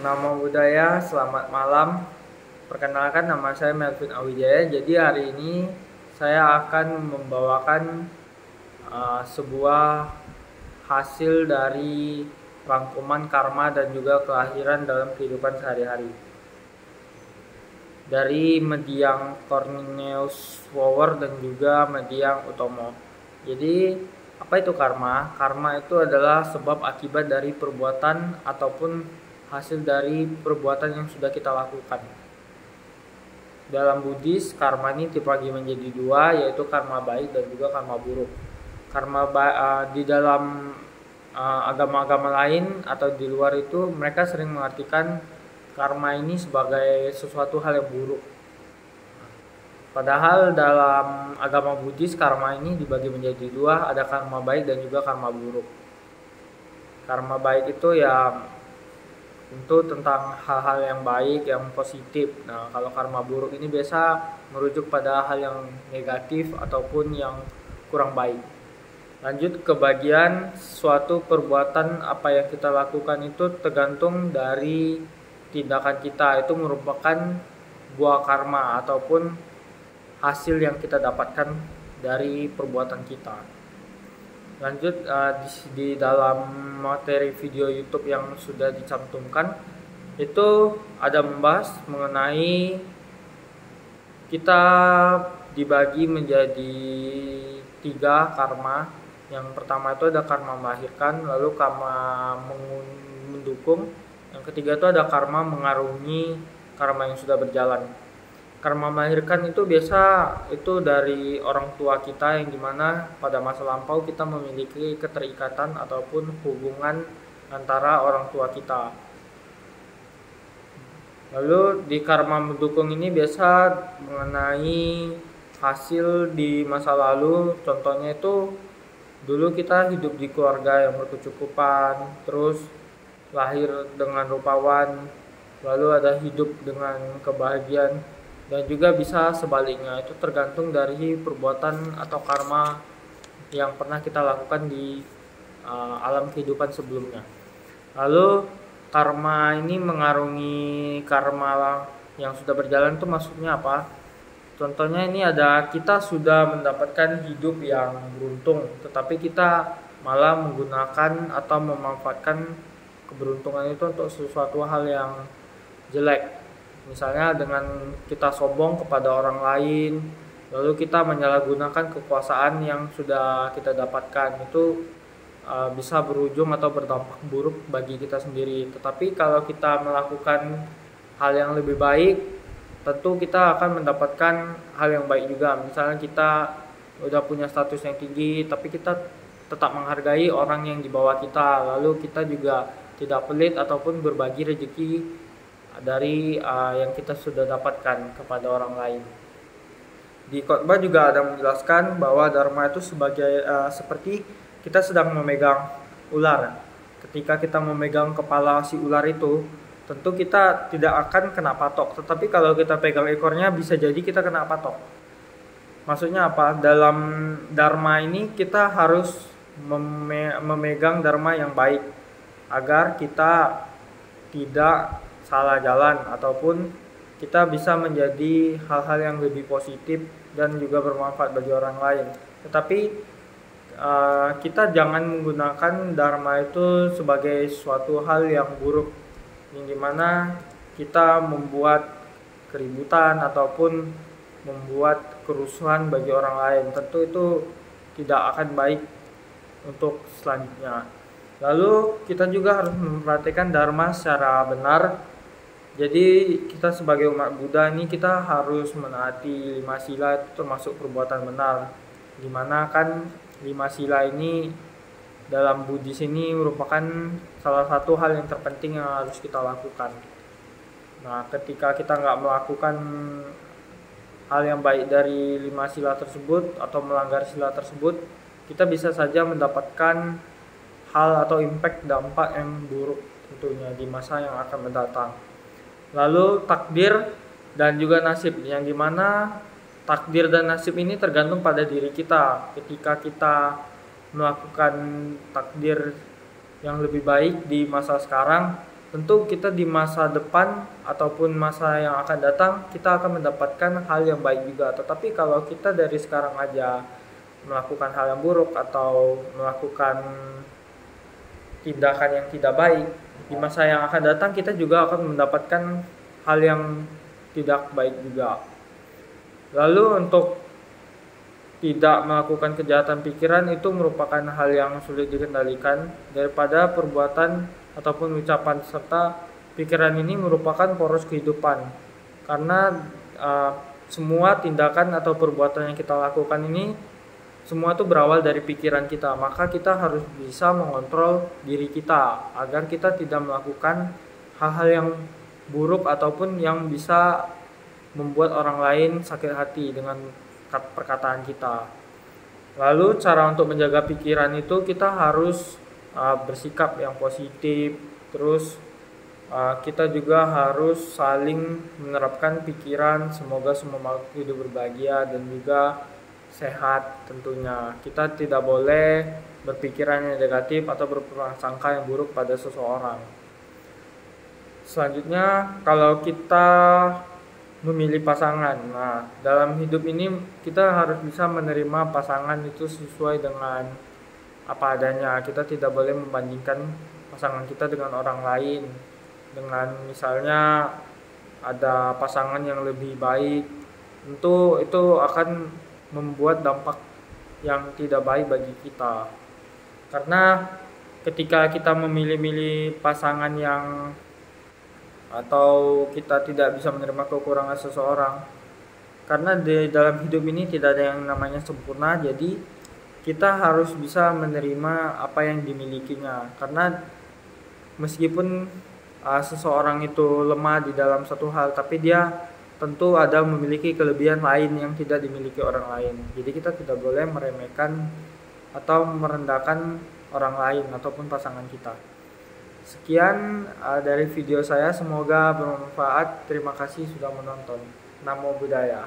Namo Buddhaya, selamat malam. Perkenalkan, nama saya Melvin Awijaya. Jadi hari ini saya akan membawakan sebuah hasil dari rangkuman karma dan juga kelahiran dalam kehidupan sehari-hari dari Mendiang Cornelius Wower dan juga Mendiang Utomo. Jadi apa itu karma? Karma itu adalah sebab akibat dari perbuatan ataupun hasil dari perbuatan yang sudah kita lakukan. Dalam Buddhis, karma ini dibagi menjadi dua, yaitu karma baik dan juga karma buruk. Di dalam agama-agama lain atau di luar itu, mereka sering mengartikan karma ini sebagai sesuatu hal yang buruk. Padahal dalam agama Buddhis, karma ini dibagi menjadi dua, ada karma baik dan juga karma buruk. Karma baik itu ya tentu tentang hal-hal yang baik, yang positif. Nah, kalau karma buruk ini biasa merujuk pada hal yang negatif ataupun yang kurang baik. Lanjut ke bagian suatu perbuatan apa yang kita lakukan itu tergantung dari tindakan kita. Itu merupakan buah karma ataupun hasil yang kita dapatkan dari perbuatan kita. Lanjut di dalam materi video YouTube yang sudah dicantumkan itu ada membahas mengenai kita dibagi menjadi 3 karma. Yang pertama itu ada karma melahirkan, lalu karma mendukung, yang ketiga itu ada karma mengarungi karma yang sudah berjalan. Karma melahirkan itu biasa itu dari orang tua kita, yang dimana pada masa lampau kita memiliki keterikatan ataupun hubungan antara orang tua kita. Lalu di karma mendukung ini biasa mengenai hasil di masa lalu. Contohnya itu dulu kita hidup di keluarga yang berkecukupan, terus lahir dengan rupawan, lalu ada hidup dengan kebahagiaan. Dan juga bisa sebaliknya, itu tergantung dari perbuatan atau karma yang pernah kita lakukan di alam kehidupan sebelumnya. Lalu karma ini mengarungi karma yang sudah berjalan itu maksudnya apa? Contohnya ini ada kita sudah mendapatkan hidup yang beruntung, tetapi kita malah menggunakan atau memanfaatkan keberuntungan itu untuk sesuatu hal yang jelek. Misalnya dengan kita sombong kepada orang lain, lalu kita menyalahgunakan kekuasaan yang sudah kita dapatkan, itu bisa berujung atau berdampak buruk bagi kita sendiri. Tetapi kalau kita melakukan hal yang lebih baik, tentu kita akan mendapatkan hal yang baik juga. Misalnya kita udah punya status yang tinggi, tapi kita tetap menghargai orang yang di bawah kita, lalu kita juga tidak pelit ataupun berbagi rezeki dari yang kita sudah dapatkan kepada orang lain. Di khotbah juga ada menjelaskan bahwa dharma itu sebagai seperti kita sedang memegang ular. Ketika kita memegang kepala si ular itu, tentu kita tidak akan kena patok. Tetapi kalau kita pegang ekornya, bisa jadi kita kena patok. Maksudnya apa? Dalam dharma ini kita harus memegang dharma yang baik agar kita tidak salah jalan ataupun kita bisa menjadi hal-hal yang lebih positif dan juga bermanfaat bagi orang lain. Tetapi kita jangan menggunakan dharma itu sebagai suatu hal yang buruk, yang dimana kita membuat keributan ataupun membuat kerusuhan bagi orang lain. Tentu itu tidak akan baik untuk selanjutnya. Lalu kita juga harus memperhatikan dharma secara benar. Jadi kita sebagai umat Buddha ini kita harus menaati 5 sila, itu termasuk perbuatan benar. Dimana kan 5 sila ini dalam Buddhis ini merupakan salah satu hal yang terpenting yang harus kita lakukan. Nah, ketika kita nggak melakukan hal yang baik dari 5 sila tersebut atau melanggar sila tersebut, kita bisa saja mendapatkan hal atau impact dampak yang buruk tentunya di masa yang akan mendatang. Lalu takdir dan juga nasib, yang dimana takdir dan nasib ini tergantung pada diri kita. Ketika kita melakukan takdir yang lebih baik di masa sekarang, tentu kita di masa depan ataupun masa yang akan datang kita akan mendapatkan hal yang baik juga. Tetapi kalau kita dari sekarang aja melakukan hal yang buruk atau melakukan tindakan yang tidak baik, di masa yang akan datang kita juga akan mendapatkan hal yang tidak baik juga. Lalu untuk tidak melakukan kejahatan pikiran itu merupakan hal yang sulit dikendalikan daripada perbuatan ataupun ucapan, serta pikiran ini merupakan poros kehidupan. Karena semua tindakan atau perbuatan yang kita lakukan ini semua itu berawal dari pikiran kita. Maka kita harus bisa mengontrol diri kita agar kita tidak melakukan hal-hal yang buruk ataupun yang bisa membuat orang lain sakit hati dengan perkataan kita. Lalu cara untuk menjaga pikiran itu kita harus bersikap yang positif. Terus kita juga harus saling menerapkan pikiran semoga semua makhluk hidup berbahagia dan juga sehat tentunya. Kita tidak boleh berpikiran yang negatif atau berprasangka yang buruk pada seseorang. Selanjutnya, kalau kita memilih pasangan. Nah, dalam hidup ini kita harus bisa menerima pasangan itu sesuai dengan apa adanya. Kita tidak boleh membandingkan pasangan kita dengan orang lain. Dengan misalnya ada pasangan yang lebih baik, tentu itu akan membuat dampak yang tidak baik bagi kita. Karena ketika kita memilih-milih pasangan yang atau kita tidak bisa menerima kekurangan seseorang, karena di dalam hidup ini tidak ada yang namanya sempurna, jadi kita harus bisa menerima apa yang dimilikinya. Karena meskipun seseorang itu lemah di dalam satu hal, tapi dia tentu ada memiliki kelebihan lain yang tidak dimiliki orang lain. Jadi kita tidak boleh meremehkan atau merendahkan orang lain ataupun pasangan kita. Sekian dari video saya, semoga bermanfaat. Terima kasih sudah menonton. Namo Buddhaya.